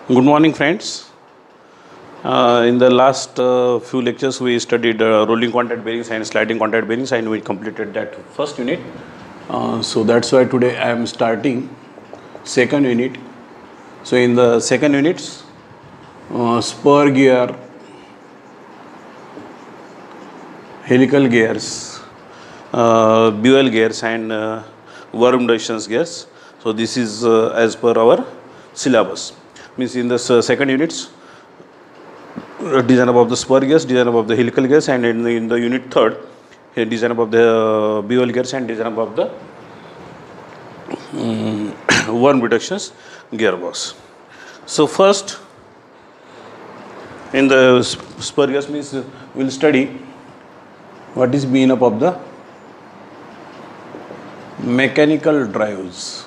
Good morning, friends. In the last few lectures, we studied rolling contact bearings and sliding contact bearings, and we completed that first unit. So that's why today I am starting second unit. So in the second units, spur gear, helical gears, buell gears, and worm resistance gears. So this is as per our syllabus. Means in the second units, design above the spur gears, design above the helical gears, and in the unit third, design above the buell gears and design above the worm reductions gearbox. So first, in the spur gears means we will study what is being up of the mechanical drives.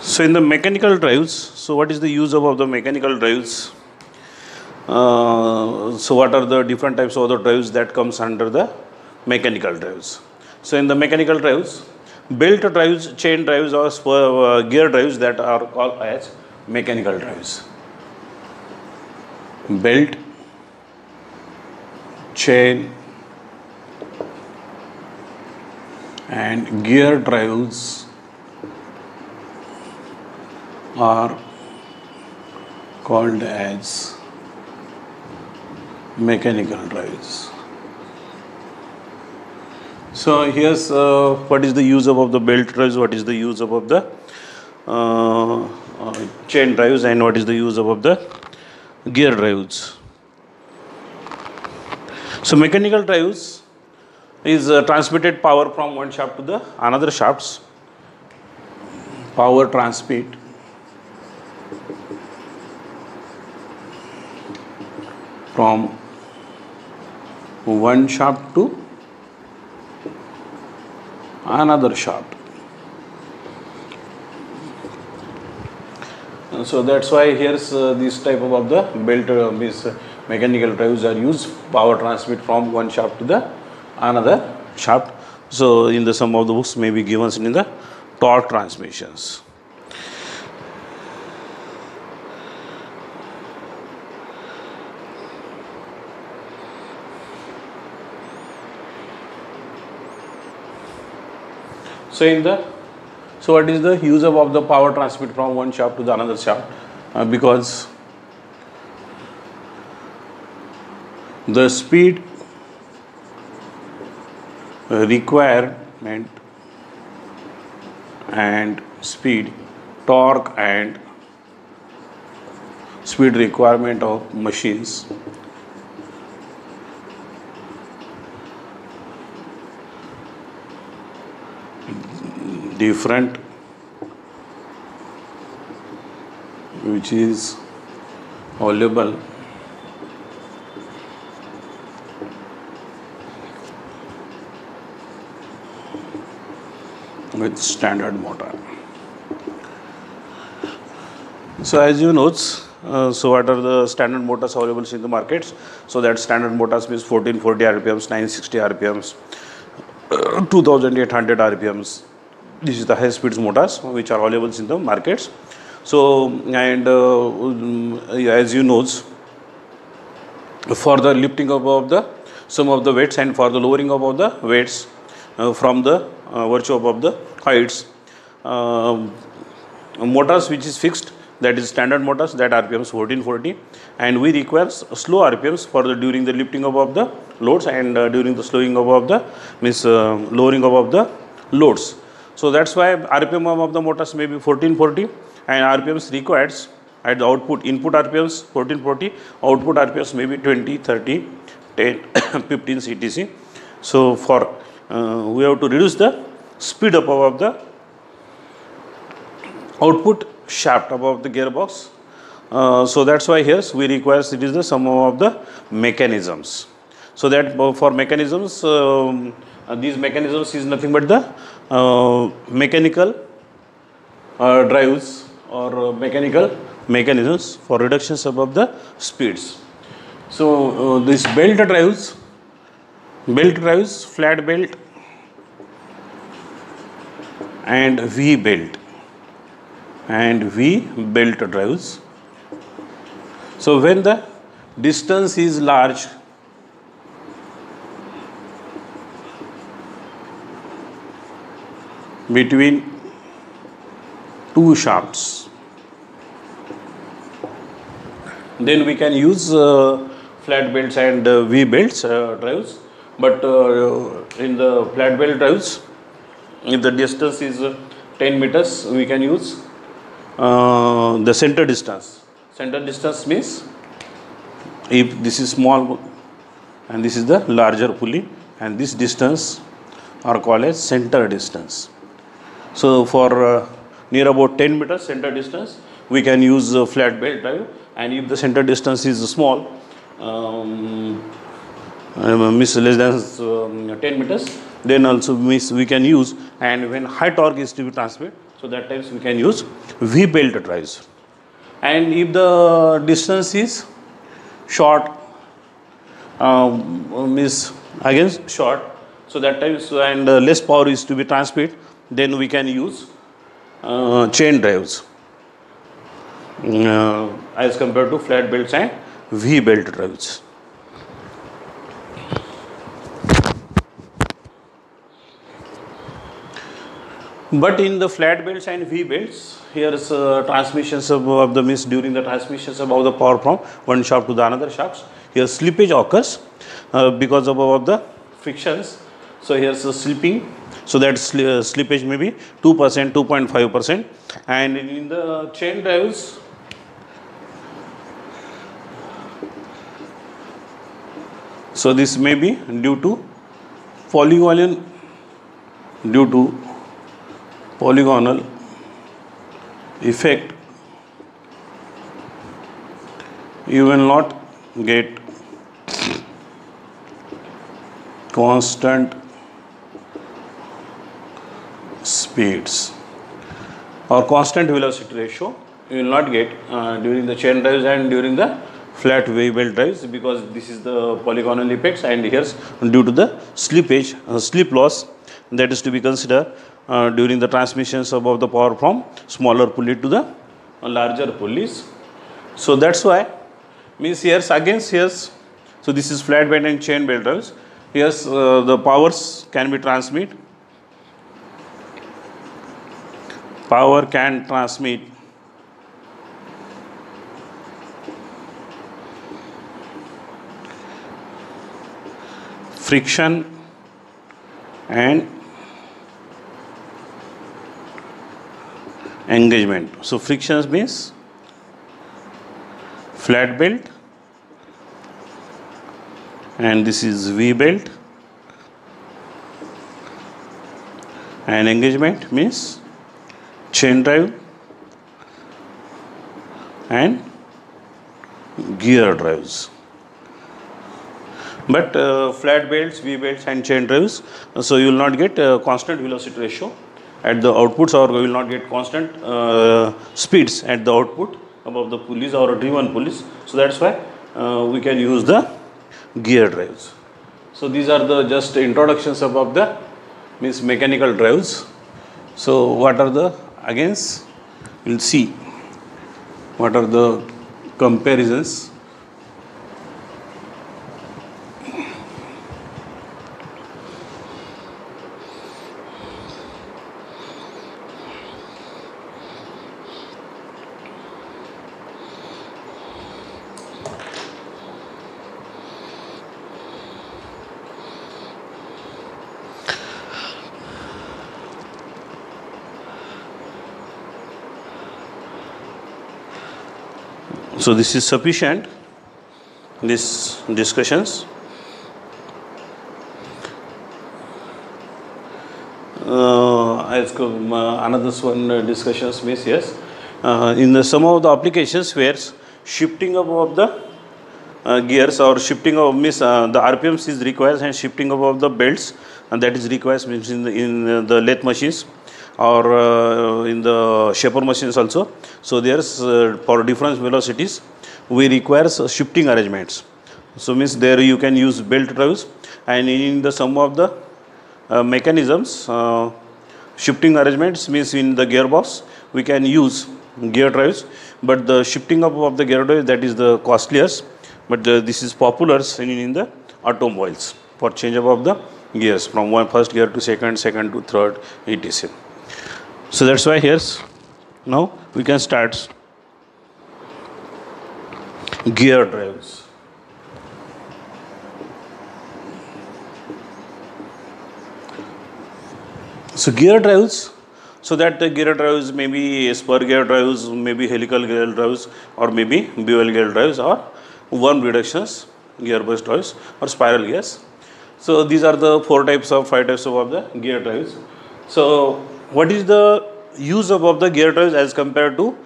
So in the mechanical drives, so what is the use of the mechanical drives? So what are the different types of the drives that comes under the mechanical drives? So in the mechanical drives, belt drives, chain drives, or gear drives that are called as mechanical drives. Belt, chain, and gear drives are called as mechanical drives. So here's what is the use of the belt drives, what is the use of the chain drives, and what is the use of the gear drives. So mechanical drives is transmitted power from one shaft to the another shafts. Power transmit from one shaft to another shaft. So that's why here's this type of the belt means mechanical drives are used. Power transmit from one shaft to the another shaft. So in the some of the books may be given in the torque transmissions. So what is the use of the power transmit from one shaft to the another shaft? Because the speed requirement and speed, torque and speed requirement of machines different, which is available with standard motor. So as you know, so what are the standard motors available in the markets? So that standard motors means 1440 RPMs, 960 RPMs, 2800 RPMs. This is the high speed motors which are available in the markets. So and as you know, for the lifting above the some of the weights and for the lowering above the weights from the virtue above the heights, motors which is fixed, that is standard motors, that RPMs 1440, and we require slow RPMs for the during the lifting above the loads and during the slowing above the means lowering above the loads. So that's why RPM of the motors may be 1440 and RPMs required at the output, input RPMs 1440, output RPMs may be 20, 30, 10, 15 etc. So for we have to reduce the speed up above the output shaft above the gearbox. So that's why here we require it is the sum of the mechanisms. So that for mechanisms, these mechanisms is nothing but the mechanical drives or mechanical mechanisms for reductions above the speeds. So this belt drives, flat belt and V belt and V belt drives. So when the distance is large, between two shafts, then we can use flat belts and V belts drives. But in the flat belt drives, if the distance is 10 meters, we can use the center distance. Center distance means if this is small and this is the larger pulley, and this distance are called as center distance. So for near about 10 meters center distance, we can use flat belt drive, and if the center distance is small, means less than 10 meters, then also means we can use, and when high torque is to be transmitted, so that times we can use V belt drives. And if the distance is short, means again short, so that times and less power is to be transmitted, then we can use chain drives as compared to flat belts and V belt drives. But in the flat belts and V belts, here is transmissions of the means during the transmissions of the power from one shaft to the another shafts, here slippage occurs because of the frictions. So here is slipping, so that slippage may be 2%, 2.5%, and in the chain drives, so this may be due to polygonal effect. You will not get constant speeds or constant velocity ratio. You will not get during the chain drives and during the flat V belt drives, because this is the polygonal effects, and here's due to the slippage, slip loss that is to be considered during the transmissions of the power from smaller pulley to the larger pulleys. So that's why means here's against here's, so this is flat belt and chain belt drives. Here's the powers can be transmit. Power can transmit friction and engagement. So frictions means flat belt, and this is V belt, and engagement means chain drive and gear drives. But flat belts, V belts and chain drives, so you will not get constant velocity ratio at the outputs, or you will not get constant speeds at the output above the pulleys or driven pulleys. So that's why we can use the gear drives. So these are the just introductions about the means mechanical drives. So what are the against, we'll see what are the comparisons. So this is sufficient, these discussions. Another one discussions means yes, in the some of the applications where shifting of the gears or shifting of means the RPMs is required, and shifting of the belts, and that is required means in the lathe machines or in the shaper machines also. So there's for different velocities we require shifting arrangements. So means there you can use belt drives, and in the some of the mechanisms shifting arrangements means in the gearbox we can use gear drives, but the shifting up of the gear drive, that is the costliest, but this is popular in the automobiles for change up of the gears from first gear to second to third, etc. So that's why here's now we can start gear drives. So gear drives, so that the gear drives may be spur gear drives, maybe helical gear drives, or maybe bevel gear drives, or worm reductions gearbox drives, or spiral gears. So these are the 5 types of the gear drives. So what is the use of the gear drives as compared to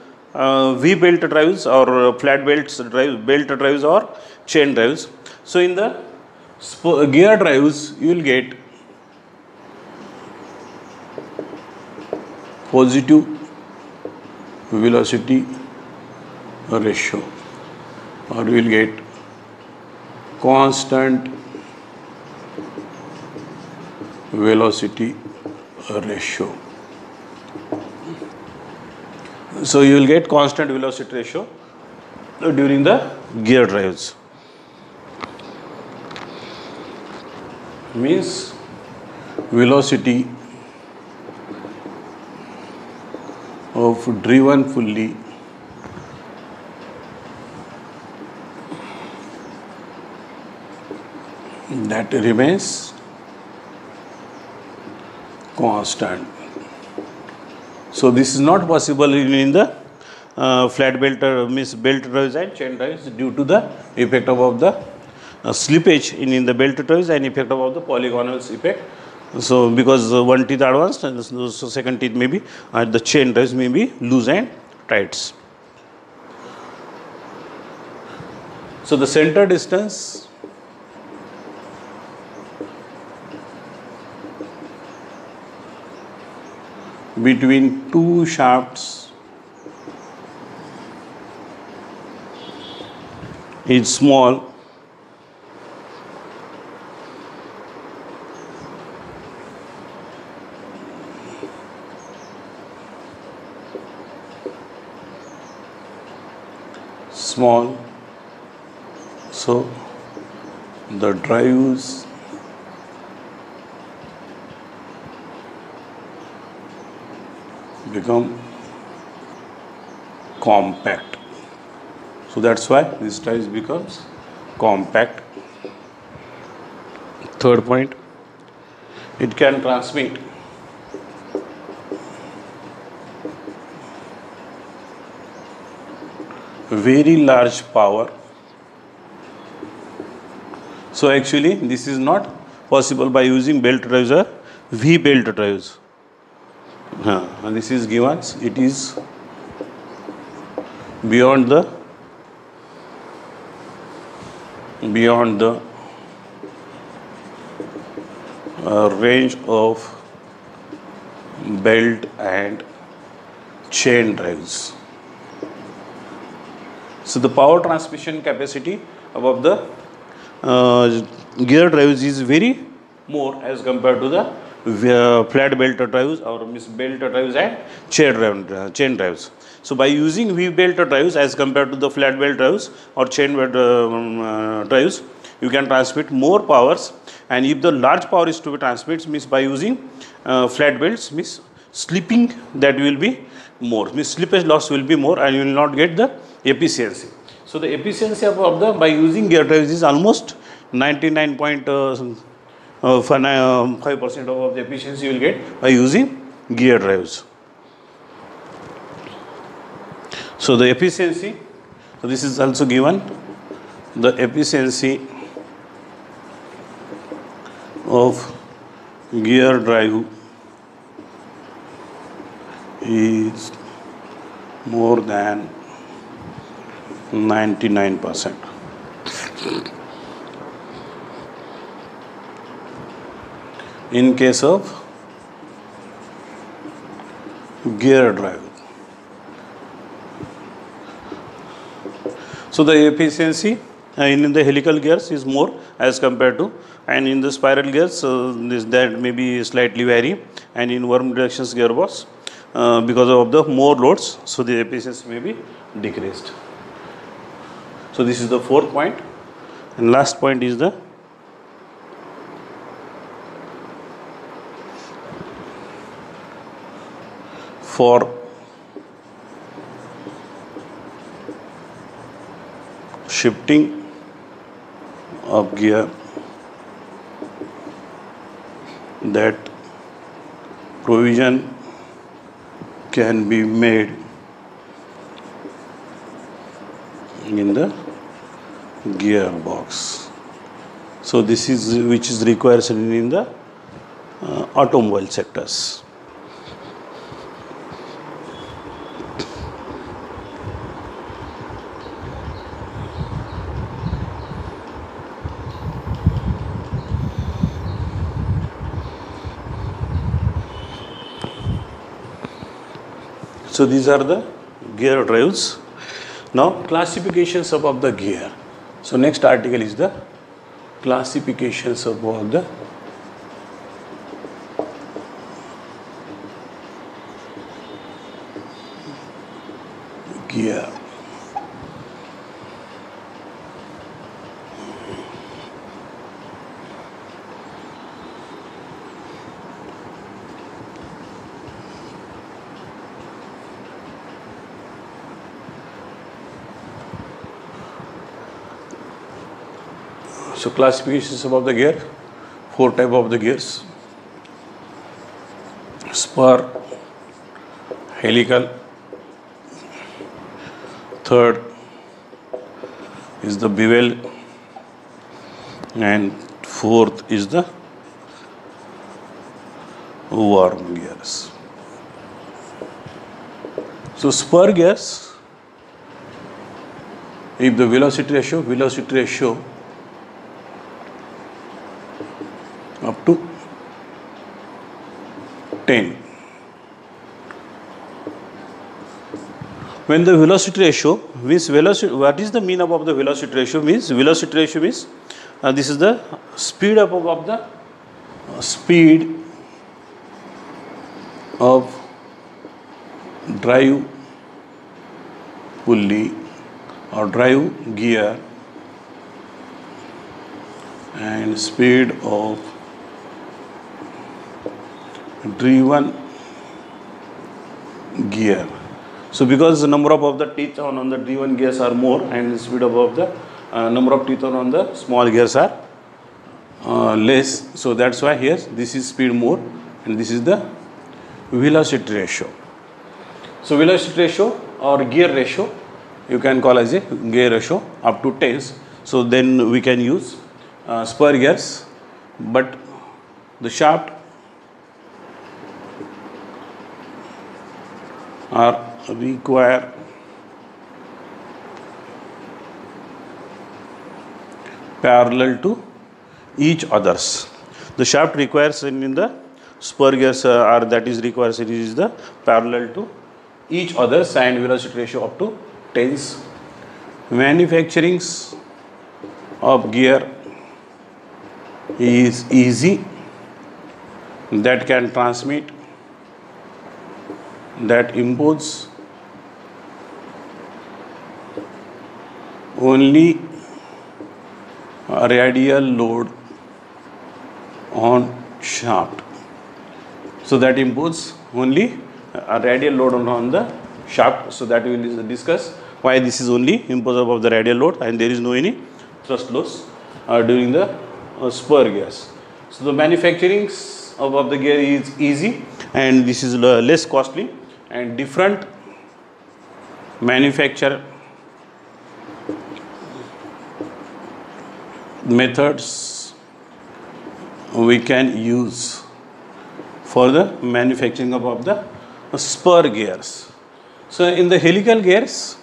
V-belt drives or flat belt drives or chain drives? So in the gear drives, you will get positive velocity ratio, or you will get constant velocity ratio. So you will get constant velocity ratio during the gear drives. Means velocity of driven fully that remains constant. So this is not possible in the flat belt belt drives and chain drives due to the effect of the slippage in the belt drives and effect of the polygonal effect. So because one teeth advanced and so second teeth may be the chain drives may be loose and tight. So the center distance between two shafts is small, so the drives become compact. So that's why this drive becomes compact. Third point, it can transmit very large power. So actually this is not possible by using belt drives or V-belt drives. And this is given, it is beyond the range of belt and chain drives. So the power transmission capacity above the gear drives is very more as compared to the flat belt drives or belt drives and chain drives. So by using V-belt drives as compared to the flat belt drives or chain belt drives, you can transmit more powers, and if the large power is to be transmitted, means by using flat belts, means slipping that will be more, means slippage loss will be more, and you will not get the efficiency. So the efficiency of the by using gear drives is almost 99.5% of the efficiency you will get by using gear drives. So the efficiency, so this is also given, the efficiency of gear drive is more than 99%. In case of gear drive. So the efficiency in the helical gears is more as compared to, and in the spiral gears that may be slightly vary, and in worm reductions gearbox because of the more loads, so the efficiency may be decreased. So this is the fourth point, and last point is the for shifting of gear, that provision can be made in the gearbox. So this is which is required in the automobile sectors. So these are the gear drives. Now classifications about the gear. So next article is the classifications about the gear. So classifications about the gear, 4 type of the gears: spur, helical, third is the bevel, and fourth is the worm gears. So spur gears, if the velocity ratio up to 10. When the velocity ratio means what is the mean of the velocity ratio? Means velocity ratio means this is the speed up of the speed of drive pulley or drive gear and speed of driven gear. So because the number of the teeth on the driven gears are more, and the speed of the number of teeth on the small gears are less, so that's why here this is speed more and this is the velocity ratio. So velocity ratio or gear ratio you can call as a gear ratio up to 10. So then we can use spur gears, but the shaft are require parallel to each others. The shaft requires in the spur gears are that is requires it is the parallel to each others and velocity ratio up to 10. Manufacturings of gear is easy, that can transmit, that impose only a radial load on shaft. So that impose only a radial load on the shaft. So that we will discuss why this is only imposed of the radial load and there is no any thrust loss during the spur gears. So the manufacturing of the gear is easy and this is less costly, and different manufacture methods we can use for the manufacturing of the spur gears. So in the helical gears,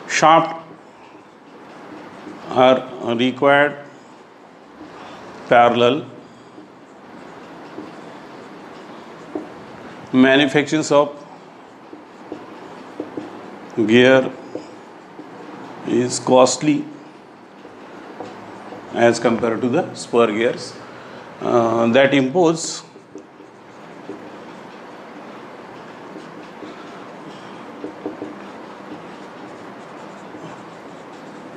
shaft are required parallel. Manufacturings of gear is costly as compared to the spur gears, that impose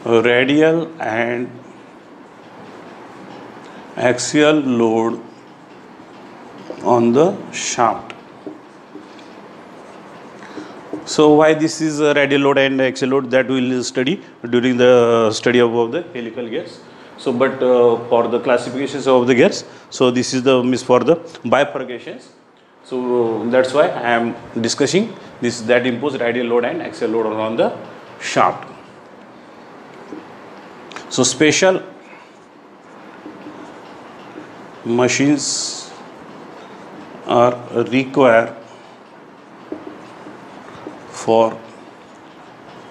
radial and axial load on the shaft. So why this is a radial load and axial load, that we will study during the study of the helical gears. So but for the classifications of the gears, so this is the miss for the bifurcations. So that's why I am discussing this, that impose radial load and axial load on the shaft. So special machines are required for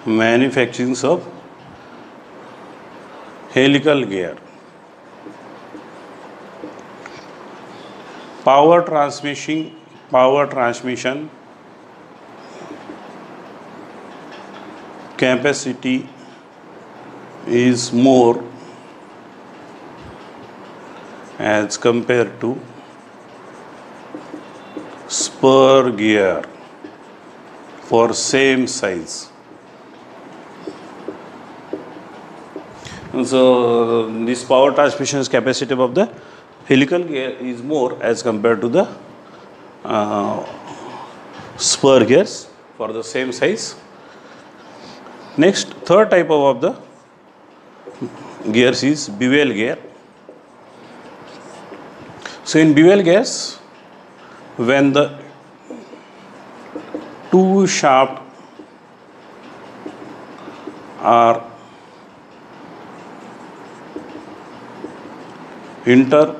manufacturing of helical gear. Power transmission capacity is more as compared to spur gear for same size. And so this power transmission capacity of the helical gear is more as compared to the spur gears for the same size. Next, third type of the gears is bevel gear. So in bevel gears, when the two shafts are intersecting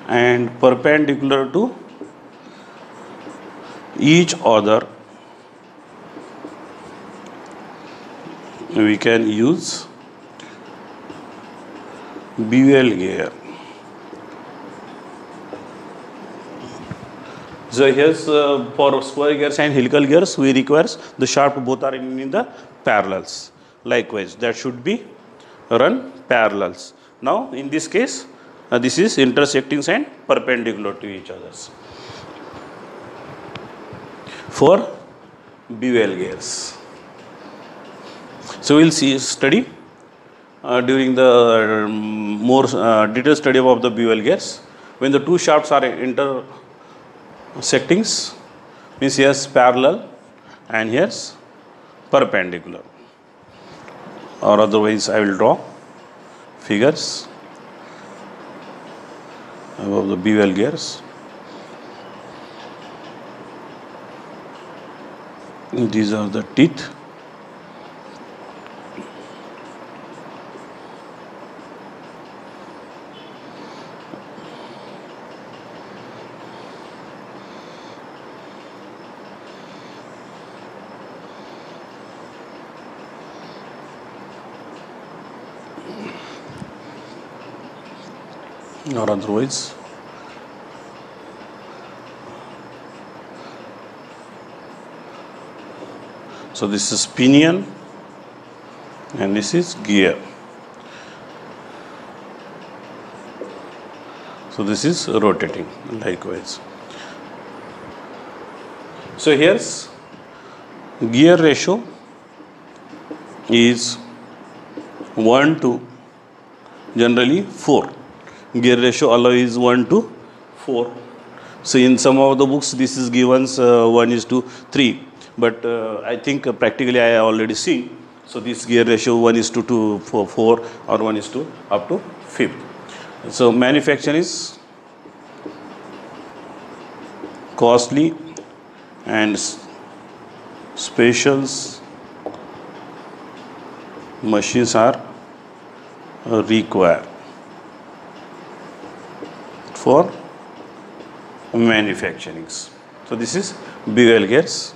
and perpendicular to each other, we can use bevel gear. So here's for spur gears and helical gears, we requires the shaft both are in the parallels. Likewise, that should be run parallels. Now in this case, this is intersecting and perpendicular to each others for bevel gears. So we'll study during the more detailed study of the bevel gears, when the two shafts are intersecting, means here's parallel and here's perpendicular, or otherwise I will draw figures above the bevel gears. These are the teeth. Or otherwise so this is pinion and this is gear. So this is rotating likewise. So here's gear ratio is 1 to generally 4. Gear ratio alloy is 1 to 4. So in some of the books this is given 1:3, but I think practically I already seen. So this gear ratio 1:2 for 4 or 1:2 up to 5. So manufacture is costly and special machines are required for manufacturing. So this is bevel gears.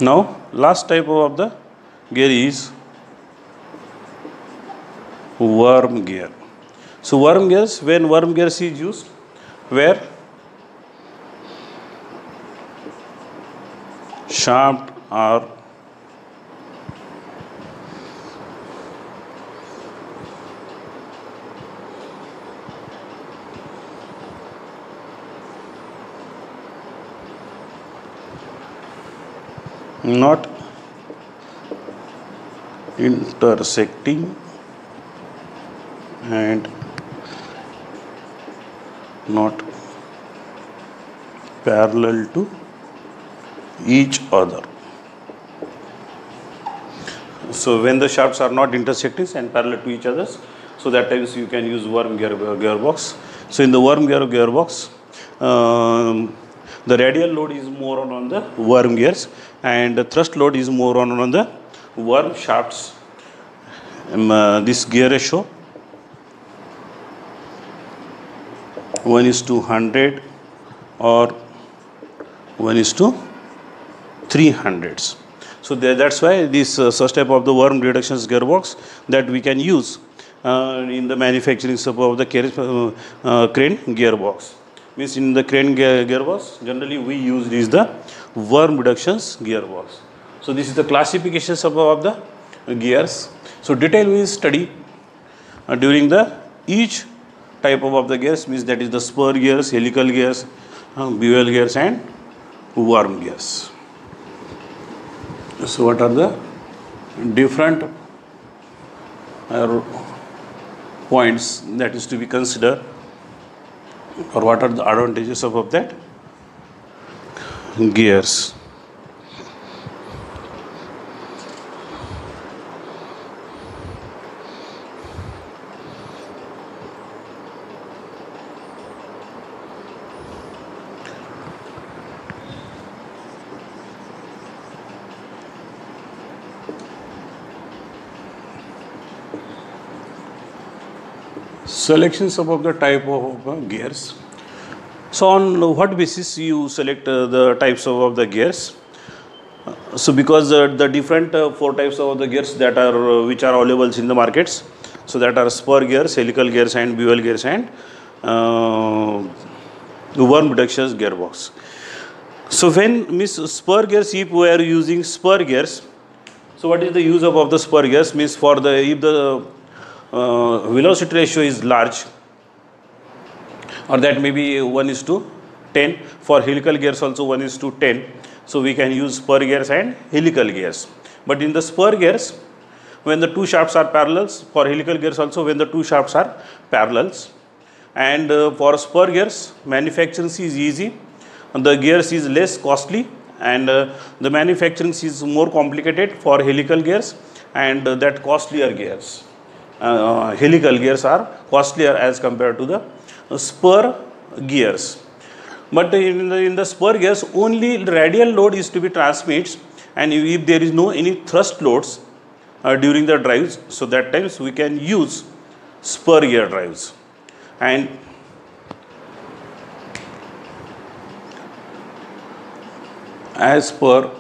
Now last type of the gear is worm gear. So worm gears, when worm gears is used, where shaft are not intersecting and not parallel to each other. So when the shafts are not intersecting and parallel to each other, so that times you can use worm gearbox. So in the worm gearbox, the radial load is more on the worm gears, and the thrust load is more on the worm shafts. This gear ratio 1:100 or 1:300. So that's why this such type of the worm reduction gearbox that we can use in the manufacturing of the crane gearbox. Means in the crane gearbox, generally we use is the worm reductions gearbox. So this is the classifications of the gears. So detail we study during the each type of the gears, means that is the spur gears, helical gears, bevel gears and worm gears. So what are the different points that is to be considered, or what are the advantages of that gears? Selections of the type of gears. So on what basis you select the types of the gears? So because the different 4 types of the gears that are which are available in the markets, so that are spur gears, helical gears and bevel gears and worm reduction gearbox. So when spur gears, if we are using spur gears, so what is the use of the spur gears? Means for the if the velocity ratio is large, or that may be 1:10. For helical gears also 1:10. So we can use spur gears and helical gears. But in the spur gears, when the 2 shafts are parallels, for helical gears also when the 2 shafts are parallels, and for spur gears manufacturing is easy, and the gears is less costly, and the manufacturing is more complicated for helical gears and that costlier gears. Helical gears are costlier as compared to the spur gears. But in the spur gears, only radial load is to be transmitted, and if there is no any thrust loads during the drives, so that times we can use spur gear drives. And as per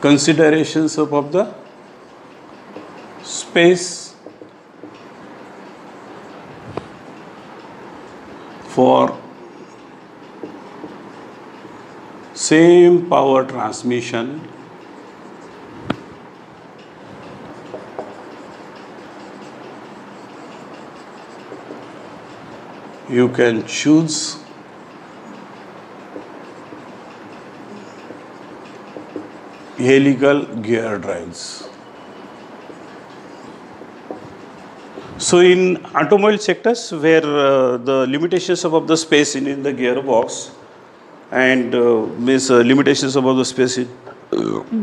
considerations of the space for same power transmission, you can choose helical gear drives. So in automobile sectors, where the limitations of the space in the gearbox and limitations of the space in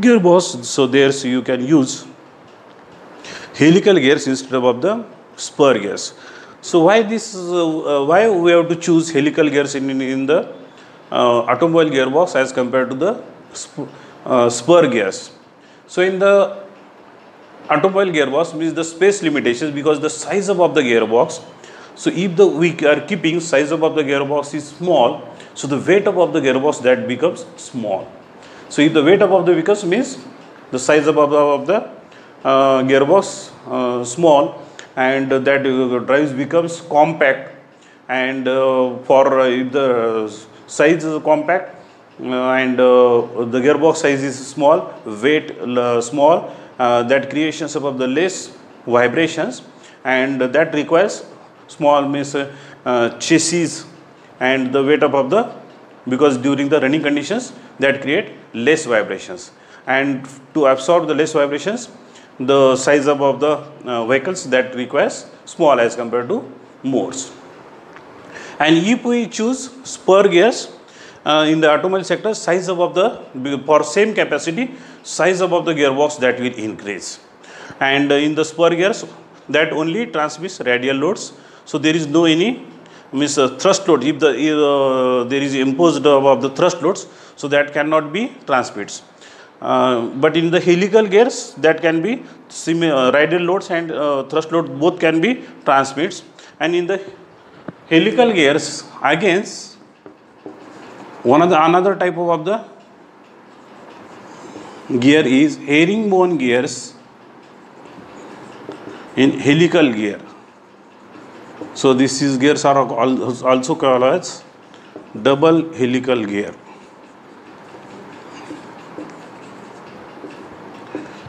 gearbox, so there you can use helical gears instead of the spur gears. So why this? Why we have to choose helical gears in the automobile gearbox as compared to the spur gears? So in the automobile gearbox means the space limitations, because the size of the gearbox. So if we are keeping size of the gearbox is small, so the weight of the gearbox that becomes small. So if the weight of the becomes means the size of the gearbox small, and that drives becomes compact, and for if the size is compact and the gearbox size is small, weight small, that creations of the less vibrations, and that requires small chassis, and the weight of the, because during the running conditions that create less vibrations, and to absorb the less vibrations, the size of the vehicles that requires small as compared to motors. And if we choose spur gears in the automobile sector, size above the, for same capacity, size above the gearbox that will increase. And in the spur gears, that only transmits radial loads. So there is no any thrust load. If there is imposed above the thrust loads, so that cannot be transmits. But in the helical gears, that can be radial loads and thrust load both can be transmits. And in the helical gears, again, another type of the gear is herringbone gears in helical gear. So these gears are also called as double helical gear.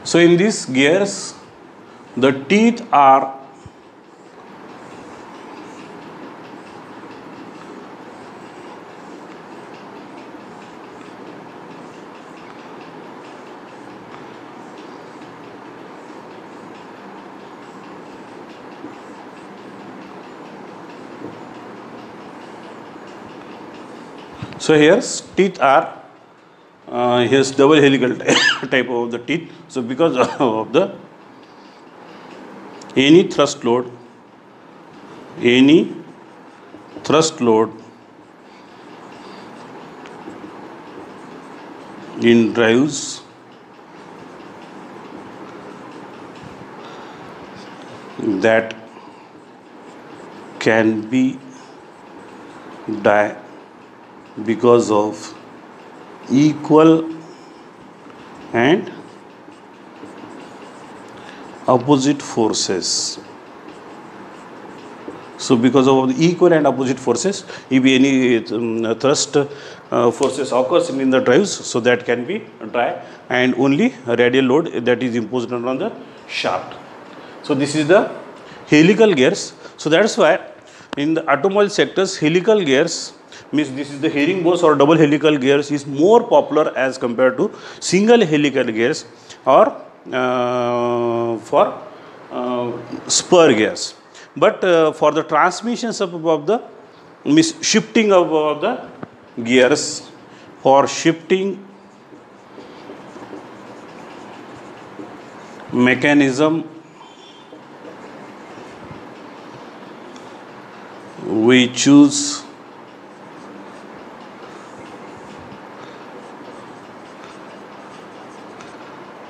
So in these gears, the teeth are so here teeth are here's double helical type of the teeth. So because of the any thrust load in drives that can be die because of equal and opposite forces. So because of the equal and opposite forces, if any thrust forces occurs in the drives, so that can be dry, and only radial load that is imposed on the shaft. So this is the helical gears. So that's why in the automobile sectors, helical gears means this is the herringbone or double helical gears is more popular as compared to single helical gears or for spur gears. But for the transmissions of the shifting of the gears, for shifting mechanism, we choose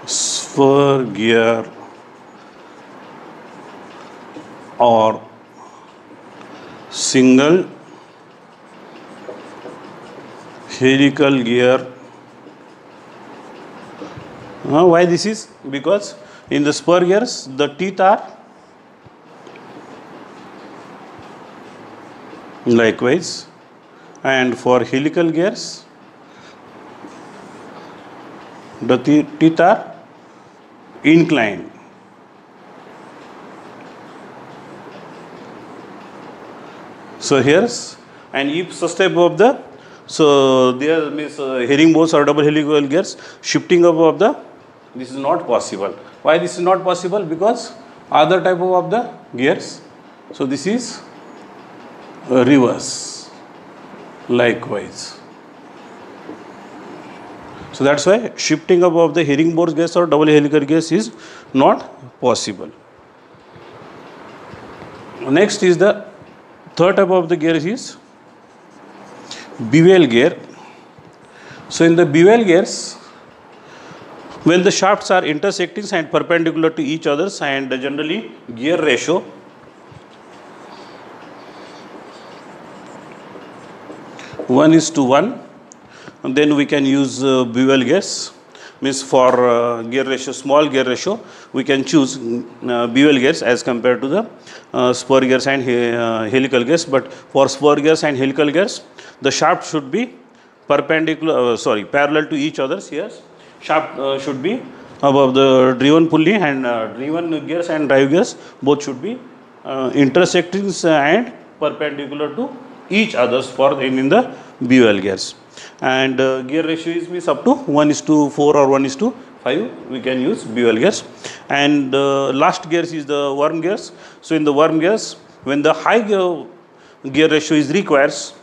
spur gear or single helical gear. Why this is? Because in the spur gears, the teeth are likewise, and for helical gears, the teeth are inclined. So here's, and if such type of the, so there means herringbones or double helical gears, shifting of the, this is not possible. Why this is not possible? Because other type of the gears, so this is reverse, likewise. So that's why shifting of the herringbone gears or double helical gears is not possible. Next is the third type of the gear is bevel gear. So in the bevel gears, when the shafts are intersecting and perpendicular to each other, and generally gear ratio one is to one, and then we can use bevel gears. Means for gear ratio, small gear ratio, we can choose bevel gears as compared to the spur gears and helical gears. But for spur gears and helical gears, the shaft should be perpendicular, parallel to each other. Here, shaft should be above the driven pulley, and driven gears and drive gears both should be intersecting and perpendicular to each others for in the bevel gears. and gear ratio is means up to 1:4 or 1:5 we can use BOL gears. And last gears is the worm gears. So in the worm gears, when the high gear ratio is requires,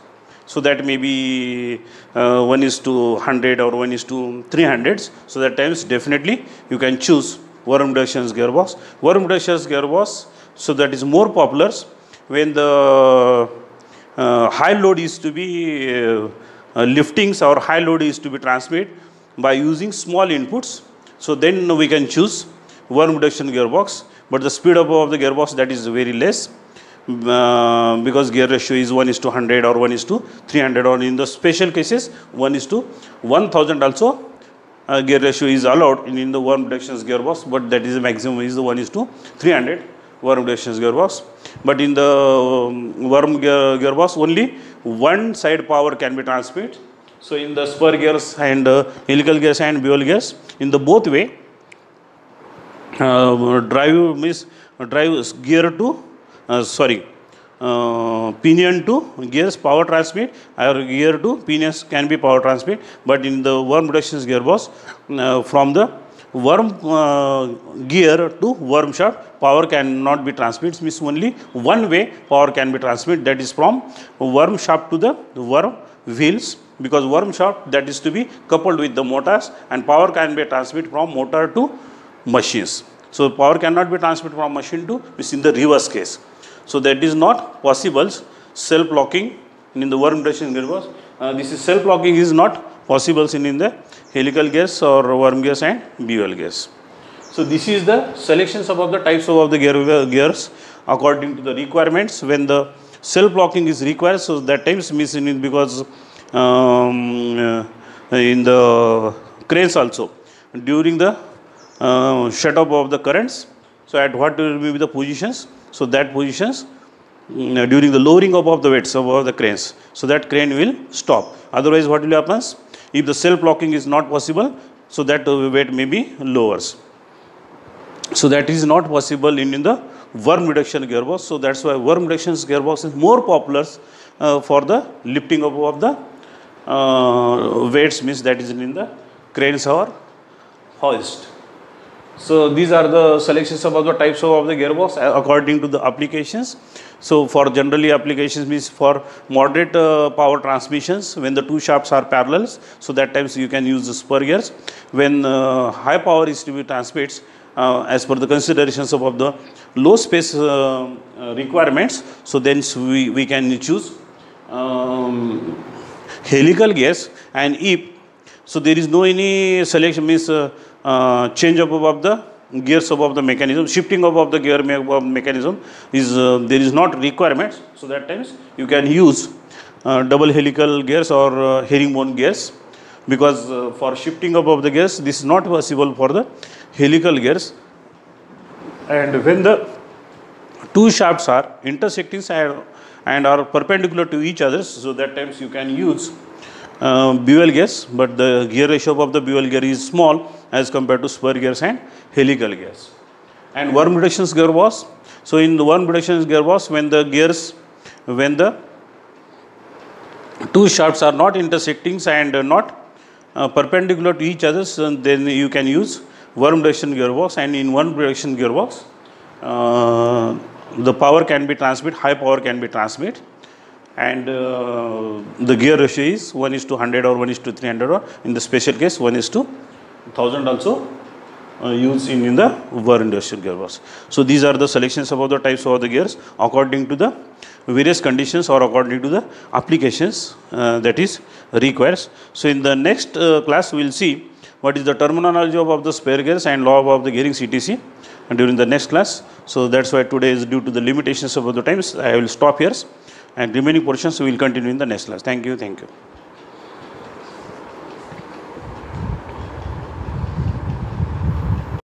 so that may be 1:100 or 1:300, so that times definitely you can choose worm reduction gearbox. Worm reduction gearbox, so that is more popular when the high load is to be liftings or high load is to be transmitted by using small inputs. So then we can choose worm reduction gearbox, but the speed up of the gearbox, that is very less, because gear ratio is 1:100 or 1:300, or in the special cases 1:1000 also gear ratio is allowed in the worm reduction gearbox, but that is the maximum is the 1:300 worm reduction gearbox. But in the worm gearbox, only one side power can be transmitted. So in the spur gears and helical gears and BOL gears, in the both way, drive gear to pinion to gears power transmit, or gear to pinions can be power transmit. But in the worm reduction gearbox, from the worm gear to worm shaft, power cannot be transmitted. Means only one way power can be transmitted, that is from worm shaft to the worm wheels, because worm shaft, that is to be coupled with the motors, and power can be transmitted from motor to machines. So power cannot be transmitted from machine to, is in the reverse case. So that is not possible. Self-locking in the worm reduction gearbox, this is self-locking is not possible in the helical gears or worm gears and BOL gears. So this is the selections about the types of the gears according to the requirements. When the self-locking is required, so that times missing, because in the cranes also, during the shut-off of the currents, so at what will be the positions, so that positions during the lowering up of the weights of the cranes, so that crane will stop. Otherwise what will happen, if the self-locking is not possible, so that weight may be lowers. So that is not possible in the worm reduction gearbox. So that's why worm reduction gearbox is more popular for the lifting up of the weights, means that is in the cranes or hoist. So these are the selections about the types of the gearbox according to the applications. So for generally applications, means for moderate power transmissions, when the two shafts are parallel, so that times you can use the spur gears. When high power is to be transmitted, as per the considerations of the low space requirements, so then we can choose helical gears. And if so there is no any selection, means change up of the gears above the mechanism, shifting of the gear mechanism is there is not requirement. So that times you can use double helical gears or herringbone gears, because for shifting of the gears this is not possible for the helical gears. And when the two shafts are intersecting and are perpendicular to each other, so that times you can use BOL gears, but the gear ratio of the BOL gear is small as compared to spur gears and helical gears. And worm reduction gearbox, so in the worm reduction gearbox, when the two shafts are not intersecting and not perpendicular to each other, so then you can use worm reduction gearbox. And in worm reduction gearbox, the power can be transmitted, high power can be transmitted, and the gear ratio is 1:100 or 1:300, or in the special case 1:1000 also used in the worm reduction gearbox. So these are the selections about the types of the gears according to the various conditions or according to the applications that is required. So in the next class we will see what is the terminology of the spare gears and law of the gearing CTC during the next class. So that's why today is due to the limitations of the times I will stop here, and remaining portions we will continue in the next class. Thank you.